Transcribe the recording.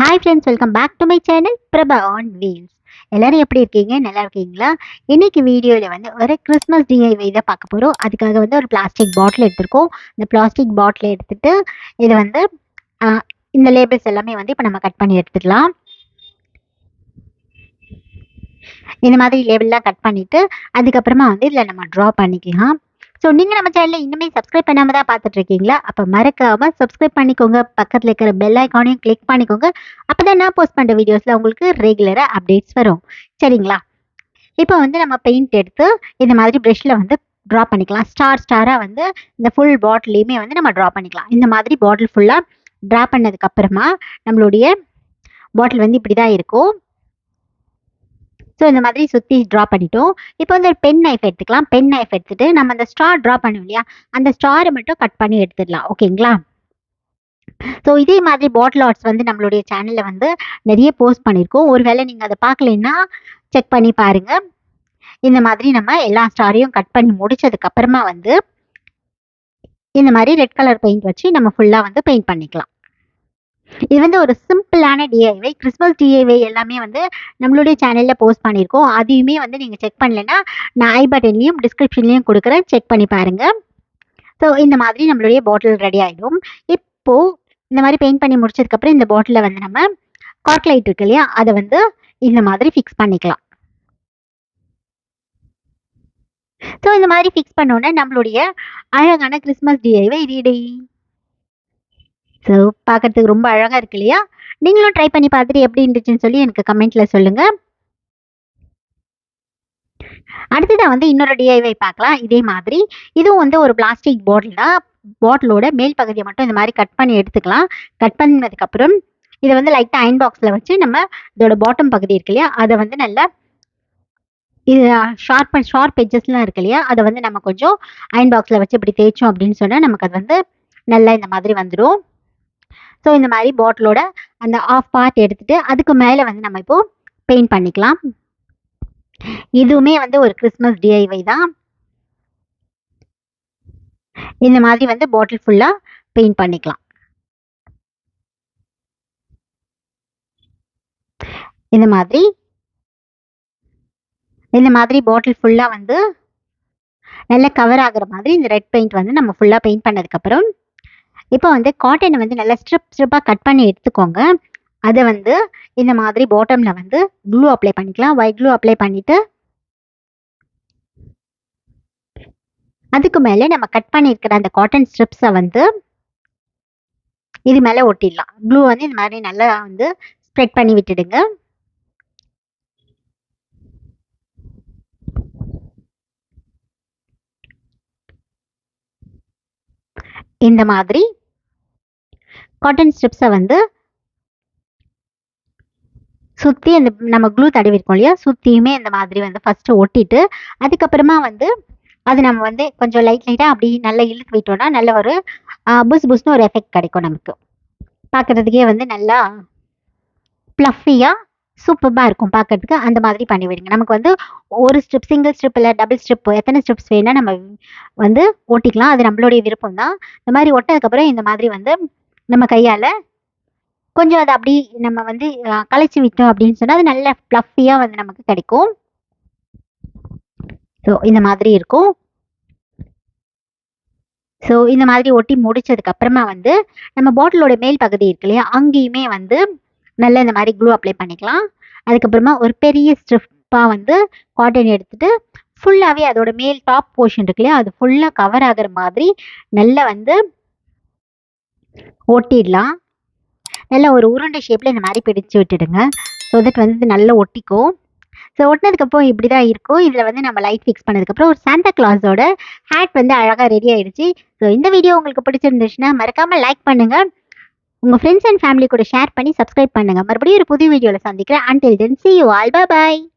Hi friends, welcome back to my channel Prabha on wheels. எல்லாரும் எப்படி இருக்கீங்க? நல்லா இருக்கீங்களா? இன்னைக்கு வீடியோவில் வந்து ஒரு கிறிஸ்மஸ் டிஐவை தான் பார்க்க போகிறோம். அதுக்காக வந்து ஒரு பிளாஸ்டிக் பாட்டில் எடுத்திருக்கோம். இந்த பிளாஸ்டிக் பாட்டில் எடுத்துட்டு இதை வந்து இந்த லேபிள்ஸ் எல்லாமே வந்து இப்போ நம்ம கட் பண்ணி எடுத்துக்கலாம். இந்த மாதிரி லேபிள்லாம் கட் பண்ணிவிட்டு அதுக்கப்புறமா வந்து இதில் நம்ம ட்ரா பண்ணிக்கலாம். ஸோ நீங்கள் நம்ம சேனலில் இன்னுமே சப்ஸ்கிரைப் பண்ணாமல் தான் பார்த்துட்ருக்கீங்களா? அப்போ மறக்காமல் சப்ஸ்கிரைப் பண்ணிக்கோங்க. பக்கத்தில் இருக்கிற பெல் ஐக்கானையும் கிளிக் பண்ணிக்கோங்க. அப்போ தான் நான் போஸ்ட் பண்ணுற வீடியோஸில் உங்களுக்கு ரெகுலராக அப்டேட்ஸ் வரும். சரிங்களா? இப்போ வந்து நம்ம பெயிண்ட் எடுத்து இந்த மாதிரி ப்ரெஷ்ஷில் வந்து ட்ரா பண்ணிக்கலாம். ஸ்டாராக வந்து இந்த ஃபுல் பாட்டிலையுமே வந்து நம்ம ட்ரா பண்ணிக்கலாம். இந்த மாதிரி பாட்டில் ஃபுல்லாக ட்ரா பண்ணதுக்கப்புறமா நம்மளுடைய பாட்டில் வந்து இப்படி தான் இருக்கும். ஸோ இந்த மாதிரி சுற்றி ட்ரா பண்ணிட்டோம். இப்போ வந்து ஒரு பென் நைஃப் எடுத்துக்கலாம். பென் நைஃப் எடுத்துகிட்டு நம்ம அந்த ஸ்டார் ட்ரா பண்ணுவோம் இல்லையா, அந்த ஸ்டாரை மட்டும் கட் பண்ணி எடுத்துடலாம். ஓகேங்களா? ஸோ இதே மாதிரி பாட்டில் ஆர்ட்ஸ் வந்து நம்மளுடைய சேனலில் வந்து நிறைய போஸ்ட் பண்ணியிருக்கோம். ஒருவேளை நீங்கள் அதை பார்க்கலைன்னா செக் பண்ணி பாருங்கள். இந்த மாதிரி நம்ம எல்லா ஸ்டாரையும் கட் பண்ணி முடிச்சதுக்கப்புறமா வந்து இந்த மாதிரி ரெட் கலர் பெயிண்ட் வச்சு நம்ம ஃபுல்லாக வந்து பெயிண்ட் பண்ணிக்கலாம். இது வந்து ஒரு சிம்பிளான டிஐவை. கிறிஸ்மஸ் டிஐவை எல்லாமே வந்து நம்மளுடைய சேனலில் போஸ்ட் பண்ணியிருக்கோம். அதையுமே வந்து நீங்கள் செக் பண்ணலைன்னா நான் ஐ பட்டன்லேயும் டிஸ்கிரிப்ஷன்லேயும் கொடுக்குறேன், செக் பண்ணி பாருங்கள். ஸோ இந்த மாதிரி நம்மளுடைய பாட்டில் ரெடி ஆகிடும். இப்போது இந்த மாதிரி பெயிண்ட் பண்ணி முடிச்சதுக்கப்புறம் இந்த பாட்டிலில் வந்து நம்ம கார்க் லைட் இருக்கு இல்லையா, அதை வந்து இந்த மாதிரி ஃபிக்ஸ் பண்ணிக்கலாம். ஸோ இந்த மாதிரி ஃபிக்ஸ் பண்ணோன்னே நம்மளுடைய அழகான கிறிஸ்மஸ் டிஐவை ரெடி. ஸோ பார்க்கறதுக்கு ரொம்ப அழகாக இருக்கு இல்லையா? நீங்களும் ட்ரை பண்ணி பார்த்துட்டு எப்படி இருந்துச்சுன்னு சொல்லி எனக்கு கமெண்ட்டில் சொல்லுங்கள். அடுத்ததாக வந்து இன்னொரு டிஐவை பார்க்கலாம். இதே மாதிரி இதுவும் வந்து ஒரு பிளாஸ்டிக் பாட்டில் தான். பாட்டிலோட மேல் பகுதியை மட்டும் இந்த மாதிரி கட் பண்ணி எடுத்துக்கலாம். கட் பண்ணதுக்கப்புறம் இதை வந்து லைட்டாக அயன் பாக்ஸில் வச்சு நம்ம இதோட பாட்டம் பகுதி இருக்கு இல்லையா, அதை வந்து நல்லா இது ஷார்ப் எட்ஜஸ்லாம் இருக்கு இல்லையா, அதை வந்து நம்ம கொஞ்சம் அயன் பாக்ஸில் வச்சு இப்படி தேய்ச்சோம் அப்படின்னு சொன்னால் நமக்கு அது வந்து நல்லா இந்த மாதிரி வந்துடும். ஸோ இந்த மாதிரி பாட்டிலோட அந்த ஆஃப் பார்ட் எடுத்துகிட்டு அதுக்கு மேலே வந்து நம்ம இப்போது பெயிண்ட் பண்ணிக்கலாம். இதுவுமே வந்து ஒரு கிறிஸ்மஸ் டிஐவை தான். இந்த மாதிரி வந்து பாட்டில் ஃபுல்லாக பெயிண்ட் பண்ணிக்கலாம். இந்த மாதிரி பாட்டில் ஃபுல்லாக வந்து நல்லா கவர் ஆகிற மாதிரி இந்த ரெட் பெயிண்ட் வந்து நம்ம ஃபுல்லாக பெயிண்ட் பண்ணதுக்கப்புறம் இப்போ வந்து காட்டனை வந்து நல்லா ஸ்ட்ரிப்பாக கட் பண்ணி எடுத்துக்கோங்க. அதை வந்து இந்த மாதிரி பாட்டமில் வந்து க்ளூ அப்ளை பண்ணிக்கலாம். ஒயிட் க்ளூ அப்ளை பண்ணிவிட்டு அதுக்கு மேலே நம்ம கட் பண்ணியிருக்கிற அந்த காட்டன் ஸ்ட்ரிப்ஸை வந்து இது மேலே ஒட்டிடலாம். க்ளூ வந்து இந்த மாதிரி நல்லா வந்து ஸ்ப்ரெட் பண்ணி விட்டுடுங்க. இந்த மாதிரி காட்டன் ஸ்ட்ரிப்ஸை வந்து சுற்றி அந்த நம்ம க்ளூ தடவிருக்கோம் இல்லையா, சுற்றியுமே இந்த மாதிரி வந்து ஃபஸ்ட்டு ஒட்டிட்டு அதுக்கப்புறமா வந்து அது நம்ம வந்து கொஞ்சம் லைட்டாக அப்படி நல்லா இழுத்து விட்டோம்னா நல்ல ஒரு புஸ்னு ஒரு எஃபெக்ட் கிடைக்கும். நமக்கு பார்க்குறதுக்கே வந்து நல்லா ப்ளஃபியாக சூப்பராக இருக்கும் பார்க்குறதுக்கு. அந்த மாதிரி பண்ணி விடுங்க. நமக்கு வந்து ஒரு ஸ்ட்ரிப், சிங்கிள் ஸ்ட்ரிப் இல்லை டபுள் ஸ்ட்ரிப், எத்தனை ஸ்ட்ரிப்ஸ் வேணால் நம்ம வந்து ஒட்டிக்கலாம். அது நம்மளுடைய விருப்பம் தான். இந்த மாதிரி ஒட்டதுக்கப்புறம் இந்த மாதிரி வந்து நம்ம கையால் கொஞ்சம் அதை அப்படி நம்ம வந்து கலைச்சி விட்டோம் அப்படின்னு சொன்னால் அது நல்ல ப்ளஃபியாக வந்து நமக்கு கிடைக்கும். ஸோ இந்த மாதிரி இருக்கும். ஸோ இந்த மாதிரி ஒட்டி முடிச்சதுக்கப்புறமா வந்து நம்ம பாட்டிலோட மேல் பகுதி இருக்கு இல்லையா, அங்கேயுமே வந்து நல்லா இந்த மாதிரி க்ளூ அப்ளை பண்ணிக்கலாம். அதுக்கப்புறமா ஒரு பெரிய ஸ்ட்ரிப்பாக வந்து காட்டன் எடுத்துகிட்டு ஃபுல்லாகவே அதோட மேல் டாப் போர்ஷன் இருக்கு இல்லையா, அது ஃபுல்லாக கவர் ஆகிற மாதிரி நல்லா வந்து ஒட்டிடலாம். நல்லா ஒரு உருண்டை ஷேப்பில் இந்த மாதிரி பிடிச்சு விட்டுடுங்க. ஸோ தட் வந்து இது நல்லா ஒட்டிக்கும். ஸோ ஒட்டினதுக்கப்புறம் இப்படி தான் இருக்கும். இதில் வந்து நம்ம லைட் ஃபிக்ஸ் பண்ணதுக்கப்புறம் ஒரு சாண்டா கிளாஸோட ஹேட் வந்து அழகாக ரெடி ஆகிடுச்சு. ஸோ இந்த வீடியோ உங்களுக்கு பிடிச்சிருந்துச்சுன்னா மறக்காமல் லைக் பண்ணுங்கள். உங்கள் ஃப்ரெண்ட்ஸ் அண்ட் ஃபேமிலி கூட ஷேர் பண்ணி சப்ஸ்கிரைப் பண்ணுங்கள். மறுபடியும் ஒரு புது வீடியோவில் சந்திக்கிறேன். Until then see you all. Bye bye.